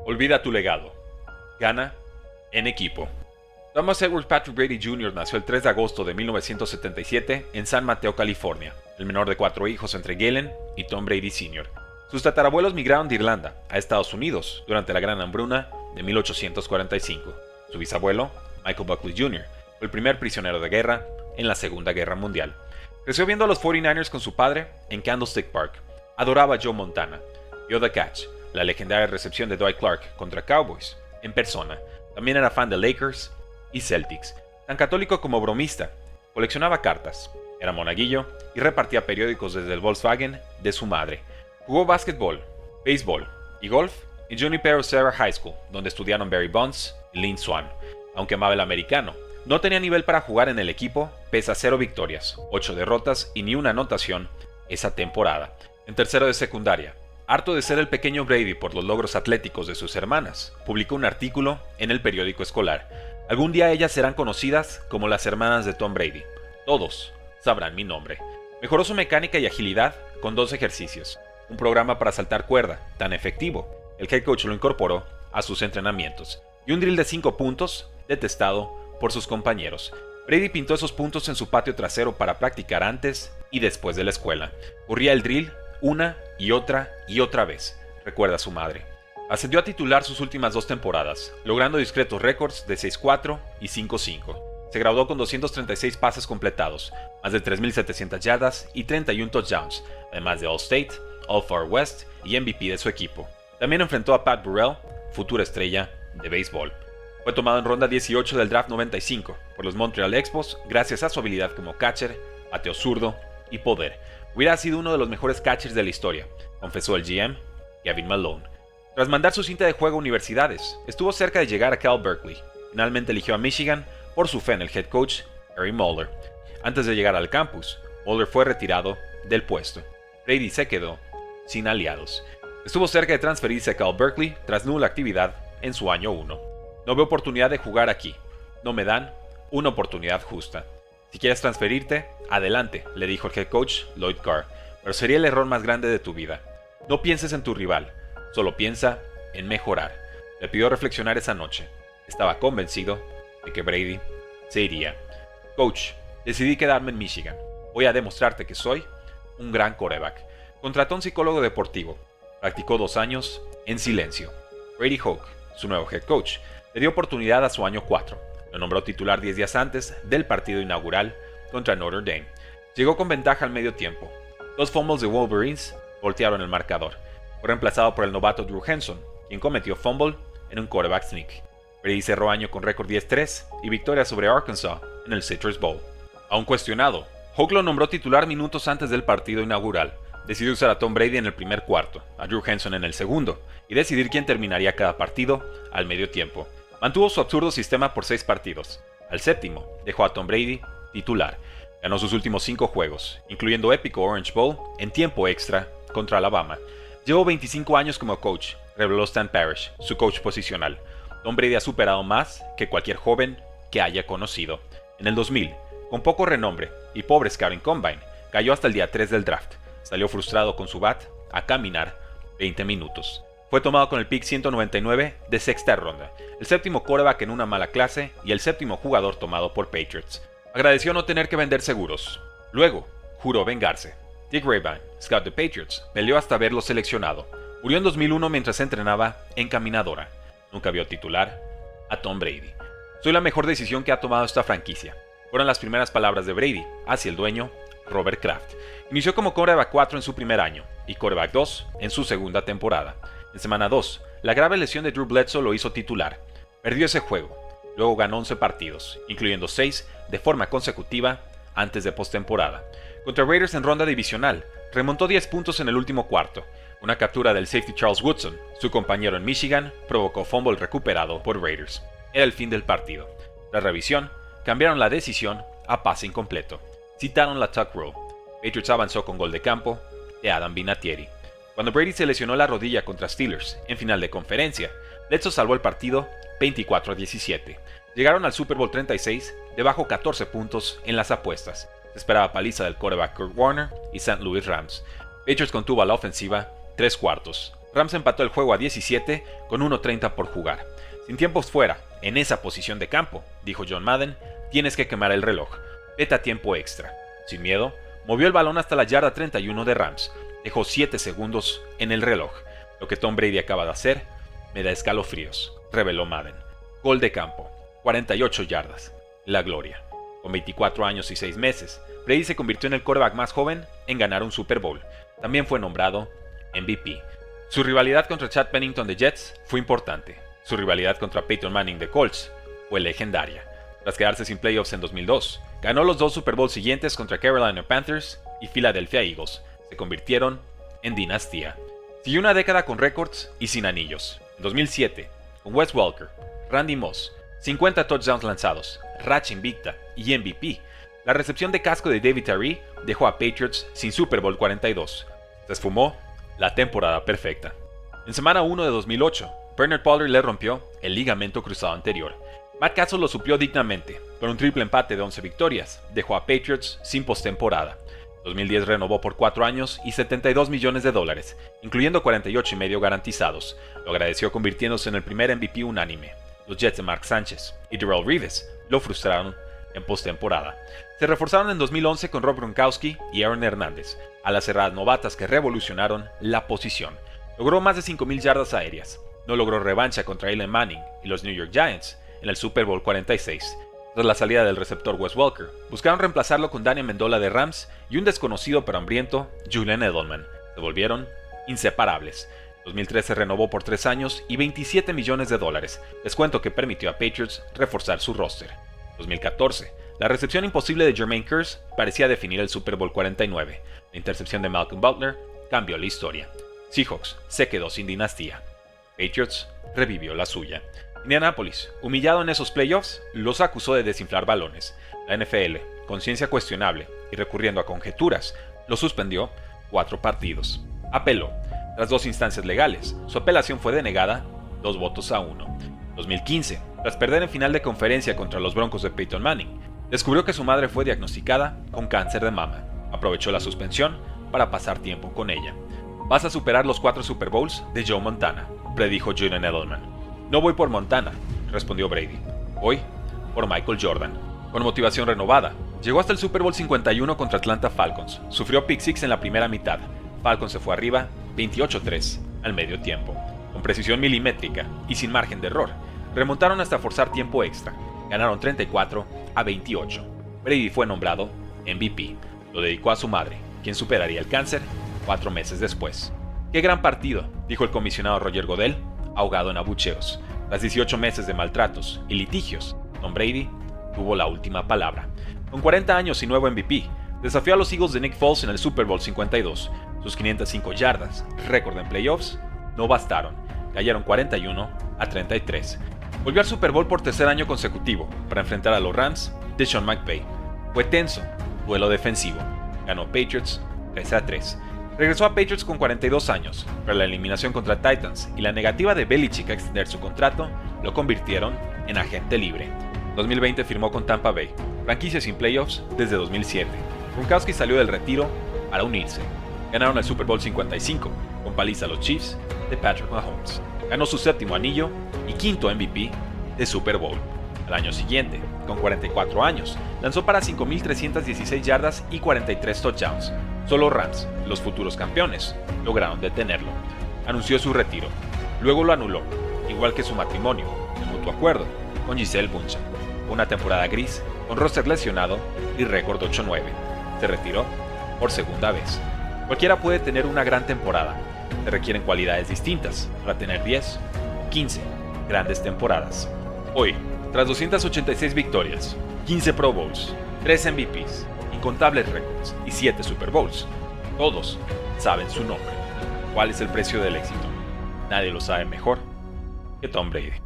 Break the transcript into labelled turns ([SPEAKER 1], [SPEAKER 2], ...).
[SPEAKER 1] Olvida tu legado. Gana en equipo. Thomas Edward Patrick Brady Jr. nació el 3 de agosto de 1977 en San Mateo, California, el menor de 4 hijos entre Galen y Tom Brady Sr. Sus tatarabuelos migraron de Irlanda a Estados Unidos durante la Gran Hambruna de 1845. Su bisabuelo, Michael Buckley Jr., fue el primer prisionero de guerra en la Segunda Guerra Mundial. Creció viendo a los 49ers con su padre en Candlestick Park. Adoraba a Joe Montana. Vio The Catch, la legendaria recepción de Dwight Clark contra Cowboys, en persona. También era fan de Lakers y Celtics. Tan católico como bromista, coleccionaba cartas, era monaguillo y repartía periódicos desde el Volkswagen de su madre. Jugó básquetbol, béisbol y golf en Junipero Serra High School, donde estudiaron Barry Bonds y Lynn Swann. Aunque amaba el americano, no tenía nivel para jugar en el equipo, pese a 0 victorias, 8 derrotas y ni una anotación esa temporada. En tercero de secundaria, harto de ser el pequeño Brady por los logros atléticos de sus hermanas, publicó un artículo en el periódico escolar. Algún día ellas serán conocidas como las hermanas de Tom Brady. Todos sabrán mi nombre. Mejoró su mecánica y agilidad con 2 ejercicios. Un programa para saltar cuerda, tan efectivo, el head coach lo incorporó a sus entrenamientos. Y un drill de 5 puntos, detestado por sus compañeros. Brady pintó esos puntos en su patio trasero para practicar antes y después de la escuela. Corría el drill una y otra vez, recuerda su madre. Ascendió a titular sus últimas 2 temporadas, logrando discretos récords de 6-4 y 5-5. Se graduó con 236 pases completados, más de 3.700 yardas y 31 touchdowns, además de All-State, All-Far West y MVP de su equipo. También enfrentó a Pat Burrell, futura estrella de béisbol. Fue tomado en ronda 18 del draft 95 por los Montreal Expos gracias a su habilidad como catcher, bateo zurdo y poder. Hubiera sido uno de los mejores catchers de la historia, confesó el GM, Gavin Malone. Tras mandar su cinta de juego a universidades, estuvo cerca de llegar a Cal Berkeley. Finalmente eligió a Michigan por su fe en el head coach, Harry Moeller. Antes de llegar al campus, Moeller fue retirado del puesto. Brady se quedó sin aliados. Estuvo cerca de transferirse a Cal Berkeley tras nula actividad en su año 1. No veo oportunidad de jugar aquí. No me dan una oportunidad justa. Si quieres transferirte, adelante, le dijo el head coach Lloyd Carr, pero sería el error más grande de tu vida. No pienses en tu rival, solo piensa en mejorar. Le pidió reflexionar esa noche. Estaba convencido de que Brady se iría. Coach, decidí quedarme en Michigan. Voy a demostrarte que soy un gran quarterback. Contrató a un psicólogo deportivo. Practicó 2 años en silencio. Brady Hoke, su nuevo head coach, le dio oportunidad a su año 4. Lo nombró titular 10 días antes del partido inaugural contra Notre Dame. Llegó con ventaja al medio tiempo. 2 fumbles de Wolverines voltearon el marcador. Fue reemplazado por el novato Drew Henson, quien cometió fumble en un quarterback sneak. Brady cerró año con récord 10-3 y victoria sobre Arkansas en el Citrus Bowl. Aún cuestionado, Hoke lo nombró titular minutos antes del partido inaugural. Decidió usar a Tom Brady en el primer cuarto, a Drew Henson en el segundo, y decidir quién terminaría cada partido al medio tiempo. Mantuvo su absurdo sistema por 6 partidos. Al séptimo, dejó a Tom Brady titular. Ganó sus últimos 5 juegos, incluyendo épico Orange Bowl en tiempo extra contra Alabama. Llevo 25 años como coach, reveló Stan Parrish, su coach posicional. Tom Brady ha superado más que cualquier joven que haya conocido. En el 2000, con poco renombre y pobre scouting combine, cayó hasta el día 3 del draft. Salió frustrado con su bat a caminar 20 minutos. Fue tomado con el pick 199 de 6ª ronda, el 7º quarterback en una mala clase y el 7º jugador tomado por Patriots. Agradeció no tener que vender seguros. Luego, juró vengarse. Dick Rayvine, scout de Patriots, peleó hasta verlo seleccionado. Murió en 2001 mientras entrenaba en caminadora. Nunca vio titular a Tom Brady. Soy la mejor decisión que ha tomado esta franquicia. Fueron las primeras palabras de Brady hacia el dueño, Robert Kraft. Inició como quarterback 4 en su primer año y quarterback 2 en su segunda temporada. En semana 2, la grave lesión de Drew Bledsoe lo hizo titular. Perdió ese juego. Luego ganó 11 partidos, incluyendo 6 de forma consecutiva antes de postemporada. Contra Raiders en ronda divisional, remontó 10 puntos en el último cuarto. Una captura del safety Charles Woodson, su compañero en Michigan, provocó fumble recuperado por Raiders. Era el fin del partido. Tras revisión, cambiaron la decisión a pase incompleto. Citaron la tuck rule. Patriots avanzó con gol de campo de Adam Vinatieri. Cuando Brady se lesionó la rodilla contra Steelers en final de conferencia, Bledsoe salvó el partido 24-17. Llegaron al Super Bowl 36 debajo 14 puntos en las apuestas. Se esperaba paliza del quarterback Kurt Warner y St. Louis Rams. Patriots contuvo a la ofensiva 3 cuartos. Rams empató el juego a 17 con 1:30 por jugar. Sin tiempos fuera, en esa posición de campo, dijo John Madden, tienes que quemar el reloj. Vete a tiempo extra. Sin miedo, movió el balón hasta la yarda 31 de Rams. Dejó 7 segundos en el reloj. Lo que Tom Brady acaba de hacer me da escalofríos, reveló Madden. Gol de campo, 48 yardas. La gloria. Con 24 años y 6 meses, Brady se convirtió en el quarterback más joven en ganar un Super Bowl. También fue nombrado MVP. Su rivalidad contra Chad Pennington de Jets fue importante. Su rivalidad contra Peyton Manning de Colts fue legendaria. Tras quedarse sin playoffs en 2002, ganó los 2 Super Bowls siguientes contra Carolina Panthers y Philadelphia Eagles. Se convirtieron en dinastía. Siguió una década con récords y sin anillos. En 2007, con Wes Welker, Randy Moss, 50 touchdowns lanzados, racha invicta y MVP, la recepción de casco de David Tyree dejó a Patriots sin Super Bowl 42. Se esfumó la temporada perfecta. En semana 1 de 2008, Bernard Pollard le rompió el ligamento cruzado anterior. Matt Castle lo suplió dignamente, pero un triple empate de 11 victorias dejó a Patriots sin postemporada. 2010 renovó por 4 años y $72 millones, incluyendo 48,5 garantizados. Lo agradeció convirtiéndose en el primer MVP unánime. Los Jets de Mark Sánchez y Darrelle Reeves lo frustraron en postemporada. Se reforzaron en 2011 con Rob Gronkowski y Aaron Hernández, alas cerradas novatas que revolucionaron la posición. Logró más de 5,000 yardas aéreas. No logró revancha contra Eli Manning y los New York Giants en el Super Bowl 46. Tras la salida del receptor Wes Welker, buscaron reemplazarlo con Danny Amendola de Rams y un desconocido pero hambriento Julian Edelman. Se volvieron inseparables. En 2013 renovó por 3 años y $27 millones, descuento que permitió a Patriots reforzar su roster. 2014, la recepción imposible de Jermaine Kearse parecía definir el Super Bowl 49. La intercepción de Malcolm Butler cambió la historia. Seahawks se quedó sin dinastía. Patriots revivió la suya. Indianapolis, humillado en esos playoffs, los acusó de desinflar balones. La NFL, con ciencia cuestionable y recurriendo a conjeturas, lo suspendió 4 partidos. Apeló. Tras 2 instancias legales, su apelación fue denegada 2 votos a 1. 2015, tras perder en final de conferencia contra los Broncos de Peyton Manning, descubrió que su madre fue diagnosticada con cáncer de mama. Aprovechó la suspensión para pasar tiempo con ella. Vas a superar los 4 Super Bowls de Joe Montana, predijo Julian Edelman. No voy por Montana, respondió Brady. Voy por Michael Jordan. Con motivación renovada, llegó hasta el Super Bowl 51 contra Atlanta Falcons. Sufrió pick six en la primera mitad. Falcons se fue arriba 28-3 al medio tiempo. Con precisión milimétrica y sin margen de error, remontaron hasta forzar tiempo extra. Ganaron 34-28. Brady fue nombrado MVP. Lo dedicó a su madre, quien superaría el cáncer 4 meses después. ¡Qué gran partido!, dijo el comisionado Roger Goodell, ahogado en abucheos. Tras 18 meses de maltratos y litigios, Tom Brady tuvo la última palabra. Con 40 años y nuevo MVP, desafió a los Eagles de Nick Foles en el Super Bowl 52. Sus 505 yardas, récord en playoffs, no bastaron. Cayeron 41-33. Volvió al Super Bowl por 3er año consecutivo para enfrentar a los Rams de Sean McVay. Fue tenso, duelo defensivo. Ganó Patriots 13-3. Regresó a Patriots con 42 años, pero la eliminación contra Titans y la negativa de Belichick a extender su contrato lo convirtieron en agente libre. En 2020 firmó con Tampa Bay, franquicia sin playoffs desde 2007. Gronkowski salió del retiro para unirse. Ganaron el Super Bowl 55, con paliza a los Chiefs de Patrick Mahomes. Ganó su 7º anillo y 5º MVP de Super Bowl. Al año siguiente, con 44 años, lanzó para 5,316 yardas y 43 touchdowns. Solo Rams, los futuros campeones, lograron detenerlo. Anunció su retiro. Luego lo anuló, igual que su matrimonio, de mutuo acuerdo, con Gisele Bündchen. Una temporada gris, con roster lesionado y récord 8-9. Se retiró por segunda vez. Cualquiera puede tener una gran temporada. Se requieren cualidades distintas para tener 10 o 15 grandes temporadas. Hoy, tras 286 victorias, 15 Pro Bowls, 3 MVPs, incontables récords y 7 Super Bowls, todos saben su nombre. ¿Cuál es el precio del éxito? Nadie lo sabe mejor que Tom Brady.